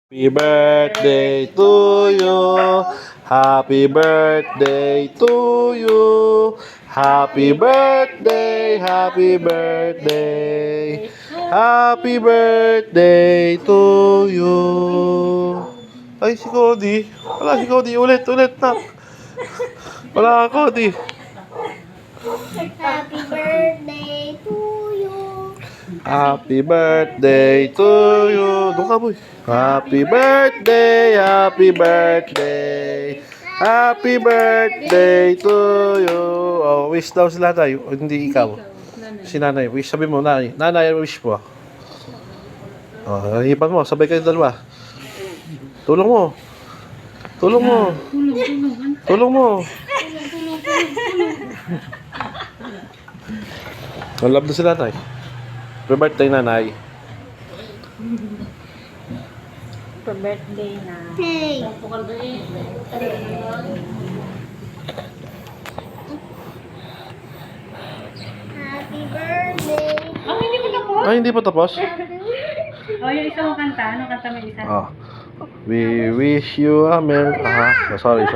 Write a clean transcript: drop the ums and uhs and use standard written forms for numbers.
Happy birthday to you. Happy birthday to you. Happy birthday, happy birthday. Happy birthday to you. Ay, si Cody. Wala si Cody. Ulit na. Wala ka, Cody. Happy birthday to you. Happy birthday to you. Doon ka, boy. Happy birthday, happy birthday. Happy birthday to you. Oh, wish daw si nanay. O, hindi ikaw. Si nanay. Wish, sabi mo, nanay. Nanay, wish mo. Oh, hipan mo. Sabay kayo dalawa. Tulong mo. Tulong mo. Tulong mo. Ang love na si nanay. Happy birthday, nanay. Happy birthday na. Hey. Happy birthday. Oh, hindi pa tapos? Ay, hindi pa tapos? Oh, yung isang kanta. Anong kanta may isa? Oh. We wish you a merry... sorry.